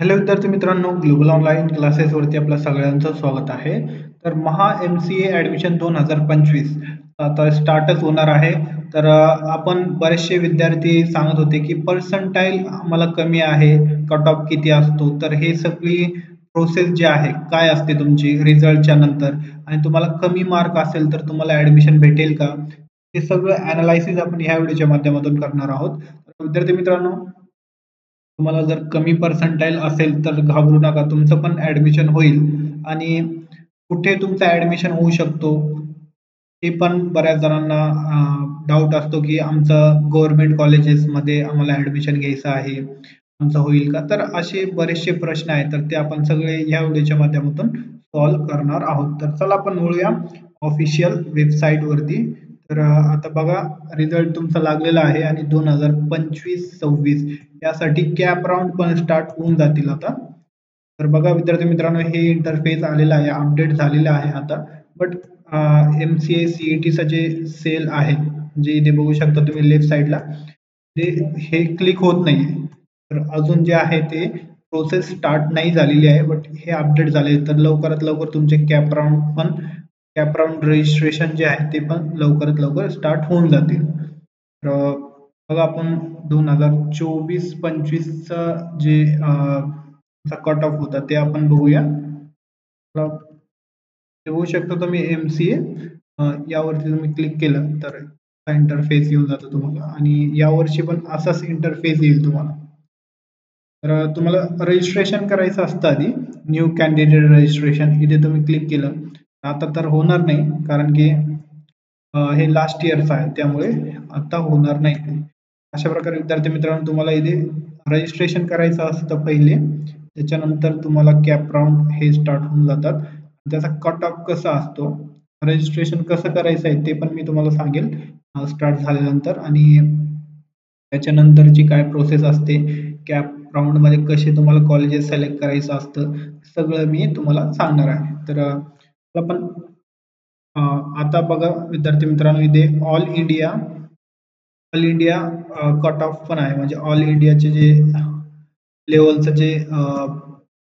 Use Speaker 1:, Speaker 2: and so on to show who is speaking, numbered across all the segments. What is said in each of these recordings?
Speaker 1: Hello विद्यार्थी मित्रांनो, global online क्लासेसवरती आपलं सगळ्यांचं स्वागत आहे. तर MHA ॲडमिशन 2025 आता स्टार्टच होणार आहे. तर आपण बरेचसे विद्यार्थी सांगत होते की पर्सेंटाईल आम्हाला कमी आहे, कट ऑफ किती असतो. तर हे सगळी प्रोसेस जी आहे, काय असते तुमची रिझल्टच्या नंतर आणि तुम्हाला कमी मार्क असेल तर तुम्हाला ॲडमिशन भेटेल का? हे सगळं ॲनालिसिस आपण ह्या व्हिडिओच्या माध्यमातून करणार आहोत. तर विद्यार्थी मित्रांनो, तुम्हाला जर कमी पर्सेंटाईल असेल तर घाबरू नका. तुमचं पण ॲडमिशन होईल आणि कुठे तुमचं ॲडमिशन होऊ शकतो, हे पण बऱ्याच जणांना डाऊट असतो, की आमचं गव्हर्नमेंट कॉलेजेसमध्ये आम्हाला ॲडमिशन घ्यायचं आहे, आमचं होईल का? तर असे बरेचसे प्रश्न आहेत, तर ते आपण सगळे ह्या व्हिडिओच्या माध्यमातून सॉल्व्ह करणार आहोत. तर चला आपण वळूया ऑफिशियल वेबसाईटवरती. तर आता बघा, रिझल्ट तुमचा लागलेला आहे आणि 2025-26 यासाठी कॅप राउंड पण स्टार्ट होऊन जातील आता. तर बघा विद्यार्थी मित्रांनो, हे इंटरफेस आलेलं आहे, अपडेट झालेलं आहे आता. बट MCA CETचं जे सेल आहे, जे इथे बघू शकता तुम्ही लेफ्ट साइडला, ते हे क्लिक होत नाहीये. तर अजून जे आहे ते प्रोसेस स्टार्ट नाही झालेली आहे, बट हे अपडेट झाले. तर लवकरात लवकर तुमचे कॅप राउंड रजिस्ट्रेशन जे आहे ते पण लवकरात लवकर स्टार्ट होऊन जातील. तर बघा आपण 2024-25चा जे कट ऑफ होता ते आपण बघूया. ते होऊ शकतं तुम्ही MCA यावरती तुम्ही क्लिक केलं तर हा इंटरफेस येऊन जातो तुम्हाला आणि यावर्षी पण असाच इंटरफेस येईल तुम्हाला. तर तुम्हाला रजिस्ट्रेशन करायचं असतं आधी. न्यू कॅन्डिडेट रजिस्ट्रेशन इथे तुम्ही क्लिक केलं. आता तर होणार नाही, कारण की हे लास्ट इयरचं आहे, त्यामुळे आता होणार नाही ते. अशा प्रकारे विद्यार्थी मित्रांनो, तुम्हाला इथे रजिस्ट्रेशन करायचं असतं पहिले. त्याच्यानंतर तुम्हाला कॅप राउंड हे स्टार्ट होऊन जातात. त्याचा कट ऑफ कसा असतो, रजिस्ट्रेशन कसं करायचं आहे ते पण मी तुम्हाला सांगेल स्टार्ट झाल्यानंतर. आणि त्याच्यानंतरची काय प्रोसेस असते, कॅप राउंडमध्ये कसे तुम्हाला कॉलेजेस सिलेक्ट करायचं असतं, सगळं मी तुम्हाला सांगणार आहे. तर आपण आता बघा विद्यार्थी मित्रांनो, इथे ऑल इंडिया कट ऑफ पण आहे. म्हणजे ऑल इंडियाचे जे लेवलचं जे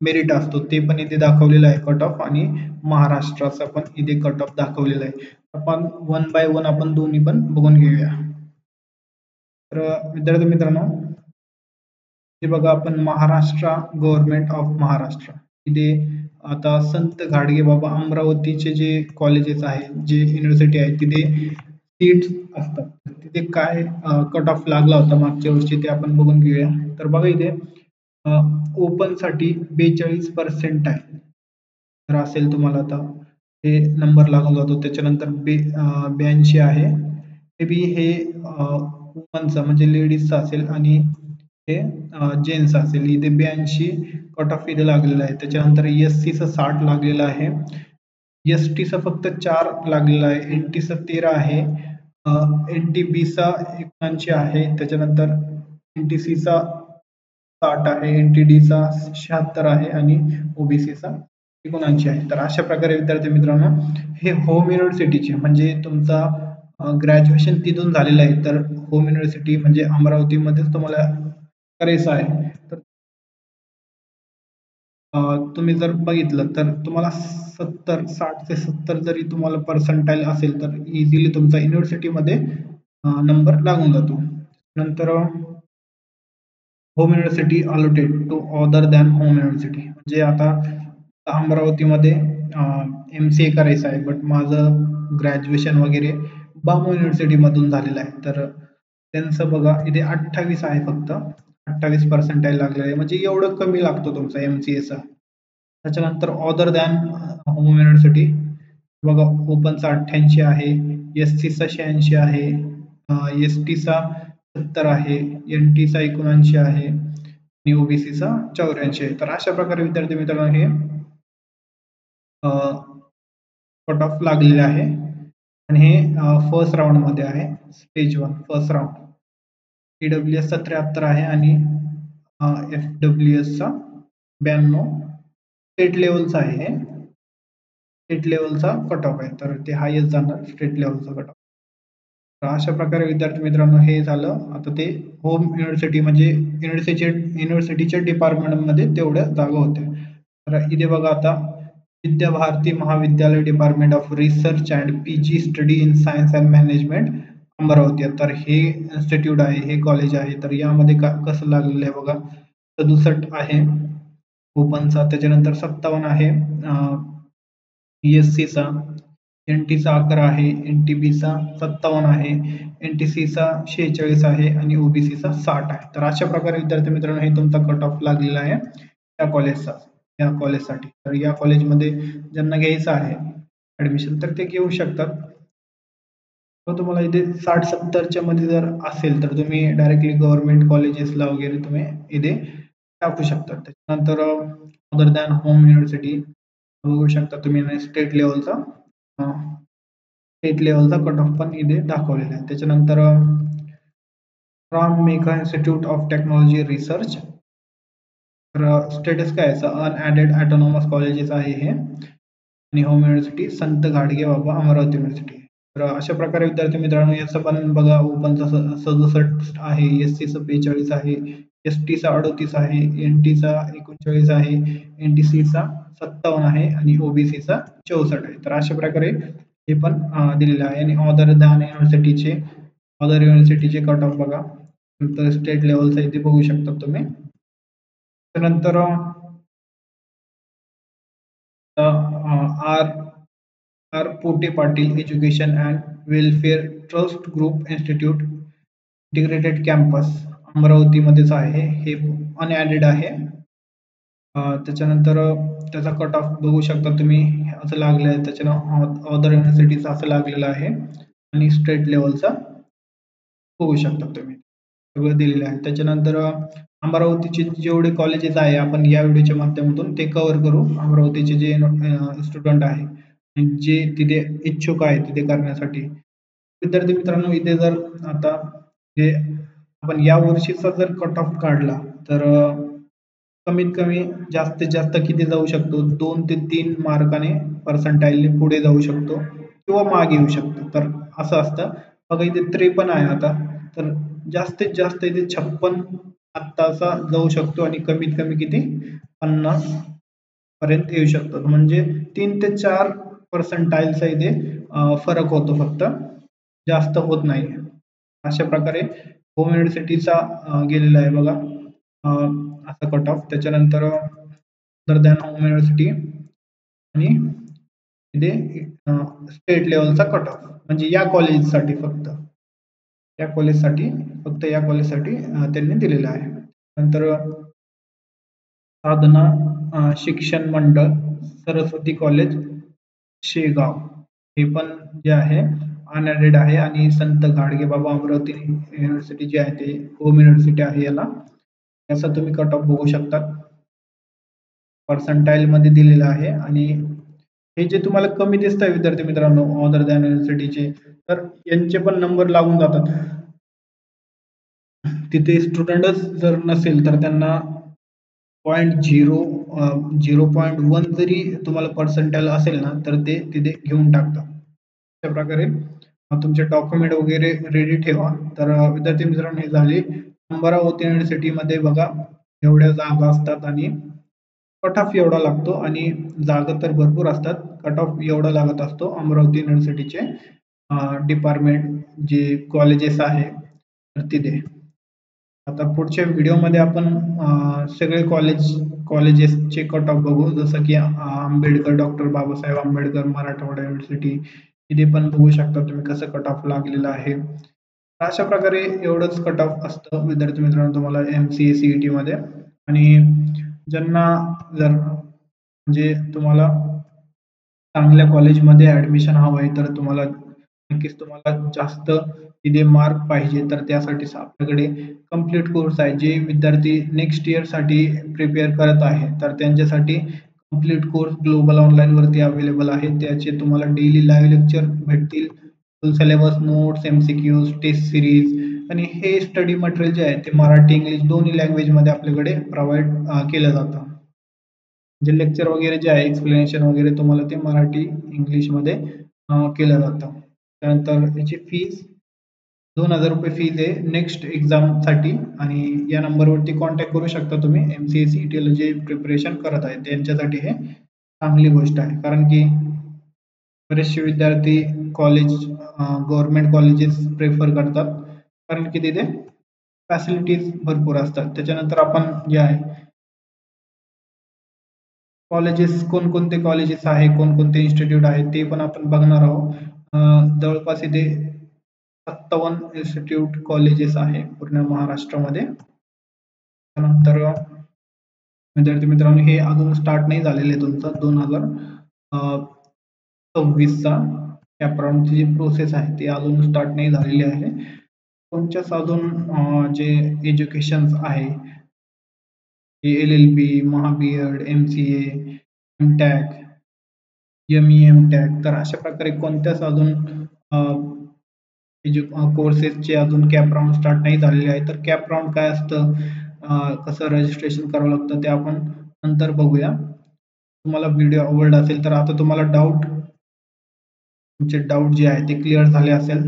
Speaker 1: मेरिट असतो ते पण इथे दाखवलेलं आहे कट ऑफ, आणि महाराष्ट्राचा पण इथे कट ऑफ दाखवलेला आहे. आपण वन बाय वन आपण दोन्ही पण बघून घेऊया. तर विद्यार्थी मित्रांनो, हे बघा आपण महाराष्ट्र, गव्हर्नमेंट ऑफ महाराष्ट्र, इथे आता संत गाडगेबाबा अमरावतीचे जे कॉलेजेस आहेत, जे युनिव्हर्सिटी आहे, तिथे सीट्स असतात. तिथे काय कट ऑफ लागला होता मागच्या वर्षी ते आपण बघून घेऊया. तर बघा इथे ओपन साठी 42% आहे. तर असेल तुम्हाला आता हे नंबर लागून जातो. त्याच्यानंतर 82 आहे. मे बी हे वुमनचं म्हणजे लेडीजचं असेल आणि हे जेन्ट्स असेल. इथे 82 कट ऑफ इथे लागलेला आहे. त्याच्यानंतर SCचं 60 लागलेलं आहे. STचं फक्त 4 लागलेलं आहे. NTचं 13 आहे. NTBचा 79 आहे. त्याच्यानंतर NTCचा 60 आहे. NTDचा 76 आहे आणि OBCचा 79 आहे. तर अशा प्रकारे विद्यार्थी मित्रांनो, हे होम युनिव्हर्सिटीचे म्हणजे तुमचा ग्रॅज्युएशन तिथून झालेलं आहे. तर होम युनिव्हर्सिटी म्हणजे अमरावतीमध्येच तुम्हाला करायचं आहे. तर तुम्ही जर बघितलं तर तुम्हाला 60 ते 70 जरी तुम्हाला पर्सेंटाईल असेल तर इझिली तुमचा युनिव्हर्सिटीमध्ये नंबर लागून जातो. नंतर home university allotted to other than home university, म्हणजे आता अमरावतीमध्ये MCA करायचं आहे, बट माझं ग्रॅज्युएशन वगैरे बामो युनिव्हर्सिटीमधून झालेलं आहे. तर त्यांचं बघा इथे 28 आहे, फक्त 28 पर्सेंटाईल लागलेलं आहे, म्हणजे एवढं कमी लागतो तुमचा MCAचा. त्याच्यानंतर अदर दॅन होम युनिव्हर्सिटी बघा, ओपनचा 88 आहे, SCचा 86 आहे, STचा 70 आहे, NTचा 79 आहे आणि OBCचा 84 आहे. तर अशा प्रकारे विद्यार्थी मित्रांनो, हे कट ऑफ लागलेले आहे आणि हे फर्स्ट राउंड मध्ये आहे. स्टेज 1 फर्स्ट राउंड EWS चा 73 आहे आणि FWS चा 92 स्टेट लेवलचा आहे. हे स्टेट लेवलचा कट ऑफ आहे, तर ते हायेस्ट जाणार स्टेट लेवलचा कट ऑफ. तर अशा प्रकारे विद्यार्थी मित्रांनो हे झालं. आता ते होम युनिव्हर्सिटी म्हणजे युनिव्हर्सिटीच्या डिपार्टमेंटमध्ये तेवढ्या जागा होत्या. तर इथे बघा आता विद्याभारती महाविद्यालय department of research and PG study in science and management Amravati. तर हे इन्स्टिट्यूट आहे, हे कॉलेज आहे. तर यामध्ये कसं लागलेलं आहे बघा, 67 आहे ओपनचा, त्याच्यानंतर 57 आहे ESCचा, NTचा 11 आहे, NTBचा 57 आहे, NTCचा 46 आहे आणि OBCचा 60 आहे. तर अशा प्रकारे विद्यार्थी मित्रांनो हे तुमचा कट ऑफ लागलेला आहे या कॉलेजसाठी. तर या कॉलेजमध्ये ज्यांना घ्यायचं आहे ऍडमिशन तर ते घेऊ शकतात. तुम्हाला इथे 60-70च्या मध्ये जर असेल तर तुम्ही डायरेक्टली गव्हर्नमेंट कॉलेजेसला वगैरे तुम्ही इथे टाकू शकता. त्याच्यानंतर अदर दॅन होम युनिव्हर्सिटी बघू शकता तुम्ही स्टेट लेवलचा कट ऑफ पण इथे दाखवलेला आहे. त्याच्यानंतर Ram Megha institute of technology research, तर स्टेटस काय आहे, अनएडेड ऑटोनॉमस कॉलेजेस आहे हे, आणि होम युनिव्हर्सिटी संत गाडगे बाबा अमरावती युनिव्हर्सिटी. तर अशा प्रकारे विद्यार्थी मित्रांनो याचं पण बघा, ओपनचा 67 आहे, SCचा 42 आहे, STचा 38 आहे, NTचा 39 आहे, NTCचा 57 आहे आणि OBCचा 64 आहे. तर अशा प्रकारे हे पण दिलेलं आहे. आणि अदर युनिव्हर्सिटीचे कट ऑफ बघा, नंतर स्टेट लेवलचा इथे बघू शकता तुम्ही. त्यानंतर R R Pote Patil education and welfare trust group institute integrated campus अमरावतीमध्येच आहे, हे अनएडेड आहे. त्याच्यानंतर त्याचा कट ऑफ बघू शकता तुम्ही, असं लागलं आहे, त्याच्यानं अदर युनिव्हर्सिटीचा असं लागलेलं आहे आणि स्टेट लेवलचा बघू शकता तुम्ही, सगळं दिलेलं आहे. त्याच्यानंतर अमरावतीचे जेवढे कॉलेजेस आहे आपण या व्हिडिओच्या माध्यमातून ते कव्हर करू. अमरावतीचे जे स्टुडंट आहे, जे तिथे इच्छुक आहे तिथे करण्यासाठी, विद्यार्थी मित्रांनो इथे जर आता जे आपण या वर्षीचा जर कट ऑफ काढला तर कमीत कमी जास्तीत जास्त किती जाऊ शकतो, 2 ते 3 मार्काने पर्सेंटाईलने पुढे जाऊ शकतो किंवा मागे येऊ शकतो. तर असं असतं बघा, इथे 53 आहे आता, तर जास्तीत जास्त इथे 56 आत्ताचा जाऊ शकतो आणि कमीत कमी किती 50 पर्यंत येऊ शकतो. म्हणजे 3 ते 4 पर्सेंटाईलचा इथे फरक होतो, फक्त जास्त होत नाही. अशा प्रकारे होम युनिव्हर्सिटीचा गेलेला आहे बघा असा कट ऑफ. त्याच्यानंतर अदर दॅन होम युनिव्हर्सिटी आणि इथे स्टेट लेवलचा कट ऑफ, म्हणजे या कॉलेजसाठी फक्त या कॉलेजसाठी त्यांनी दिलेला आहे. नंतर साधना शिक्षण मंडळ सरस्वती कॉलेज शेगाव, हे पण जे आहे अनएडेड आहे. आणि संत गाडगेबाबा अमरावती युनिव्हर्सिटी जी आहे ते होम युनिव्हर्सिटी आहे याला. याचा तुम्ही कट ऑफ बघू शकता, पर्सेंटाईल मध्ये दिलेला आहे. आणि हे जे तुम्हाला कमी दिसत आहे विद्यार्थी मित्रांनो अदर दॅन युनिव्हर्सिटीचे, तर यांचे पण नंबर लागून जातात. तिथे स्टुडंटच जर नसेल तर त्यांना 0.1 जरी तुम्हाला पर्सेंटाईल असेल ना तर ते तिथे घेऊन टाकतात. अशा प्रकारे तुमचे डॉक्युमेंट वगैरे रेडी ठेवा. तर विद्यार्थी मित्रांनो हे झाले अमरावती युनिव्हर्सिटीमध्ये बघा एवढ्या जागा असतात आणि कट ऑफ एवढा लागतो, आणि जागा तर भरपूर असतात, कट ऑफ एवढा लागत असतो अमरावती युनिव्हर्सिटीचे डिपार्टमेंट जे कॉलेजेस आहे तर तिथे. आता पुढच्या व्हिडिओमध्ये आपण सगळे कॉलेजेसचे कट ऑफ बघू, जसं की आंबेडकर, डॉक्टर बाबासाहेब आंबेडकर मराठवाडा युनिव्हर्सिटी, इथे पण बघू शकता तुम्ही कसं कट ऑफ लागलेलं आहे. अशा प्रकारे एवढंच कट ऑफ असतं विद्यार्थी मित्रांनो तुम्हाला MCA CET मध्ये. आणि ज्यांना जर म्हणजे तुम्हाला चांगल्या कॉलेजमध्ये ऍडमिशन हवं आहे तर तुम्हाला नक्कीच तुम्हाला जास्त तिथे मार्क पाहिजे, तर त्यासाठी आपल्याकडे कम्प्लीट कोर्स आहे. जे विद्यार्थी नेक्स्ट इयर साठी प्रिपेअर करत आहे तर त्यांच्यासाठी कम्प्लीट कोर्स ग्लोबल ऑनलाईन वरती अवेलेबल आहे. त्याचे तुम्हाला डेली लाईव्ह लेक्चर भेटतील, full syllabus, notes, MCQs, test series, आणि हे स्टडी मटेरियल जे आहे ते मराठी इंग्लिश दोन्ही लँग्वेज मध्ये आपल्याकडे प्रोव्हाइड केलं जातं. म्हणजे लेक्चर वगैरे जे आहे एक्सप्लेनेशन वगैरे तुम्हाला ते मराठी इंग्लिश मध्ये केलं जातं. त्यानंतर याची फीज ₹2000 फीज आहे नेक्स्ट एक्झामसाठी आणि या नंबरवरती कॉन्टॅक्ट करू शकता तुम्ही MCA CETला जे प्रिपरेशन करत आहेत त्यांच्यासाठी हे चांगली गोष्ट आहे. कारण की बरेचसे विद्यार्थी कॉलेज गव्हर्नमेंट कॉलेजेस प्रेफर करतात कारण की तिथे फॅसिलिटीज भरपूर असतात. त्याच्यानंतर आपण जे आहे कॉलेजेस कोणकोणते कॉलेजेस आहे, कोणकोणते इन्स्टिट्यूट आहे ते पण आपण बघणार आहोत. जवळपास इथे 57 इन्स्टिट्यूट कॉलेजेस आहे पूर्ण महाराष्ट्रामध्ये. त्यानंतर विद्यार्थी मित्रांनो हे अजून स्टार्ट नाही झालेले आहे तुमचं 2026चा कॅप राउंडची जी प्रोसेस आहे ती अजून स्टार्ट नाही झालेली आहे. तुमच्याच अजून जे एज्युकेशन आहे LLB, महा-BEd, MCA, MTech, MEM-Tech तर अशा प्रकारे कोणत्याच अजून कोर्सेसचे अजून कॅप राउंड स्टार्ट नाही झालेले आहे. तर कॅप राउंड काय असतं, कसं रजिस्ट्रेशन करावं लागतं ते आपण नंतर बघूया. तुम्हाला व्हिडिओ आवडला असेल तर आता तुम्हाला तुमचे डाऊट जे आहे ते क्लिअर झाले असेल.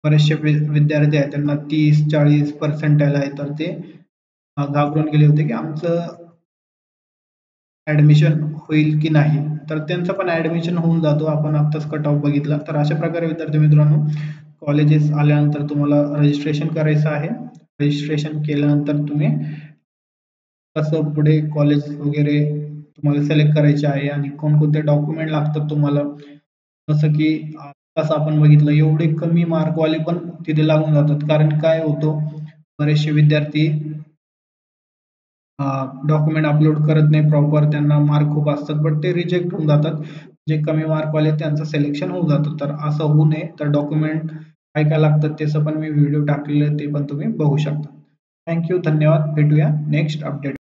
Speaker 1: बरेचसे विद्यार्थी आहेत त्यांना 30-40 पर्सेंटाईल आहे तर ते घाबरून गेले होते की आमचं ऍडमिशन होईल की नाही. तर त्यांचं पण ऍडमिशन होऊन जातो. आपण आत्ताच कट ऑफ बघितला. तर अशा प्रकारे विद्यार्थी मित्रांनो कॉलेजेस आल्यानंतर तुम्हाला रजिस्ट्रेशन करायचं आहे. रजिस्ट्रेशन केल्यानंतर तुम्ही कसं पुढे कॉलेज वगैरे तुम्हाला सिलेक्ट करायचे आहे आणि कोणकोणते डॉक्युमेंट लागतात तुम्हाला. जसं की आत्ताच आपण बघितलं एवढे कमी मार्कवाले पण तिथे लागून जातात. कारण काय होतं बरेचसे विद्यार्थी डॉक्युमेंट अपलोड करत नाही प्रॉपर, त्यांना मार्क खूप असतात बट ते रिजेक्ट होऊन जातात. जे कमी मार्कवाले त्यांचं सिलेक्शन होऊन जातं. तर असं होऊ नये तर डॉक्युमेंट काय काय लागतात त्याचं पण मी व्हिडिओ टाकलेलं आहे ते पण तुम्ही बघू शकता. थँक्यू, धन्यवाद. भेटूया नेक्स्ट अपडेट.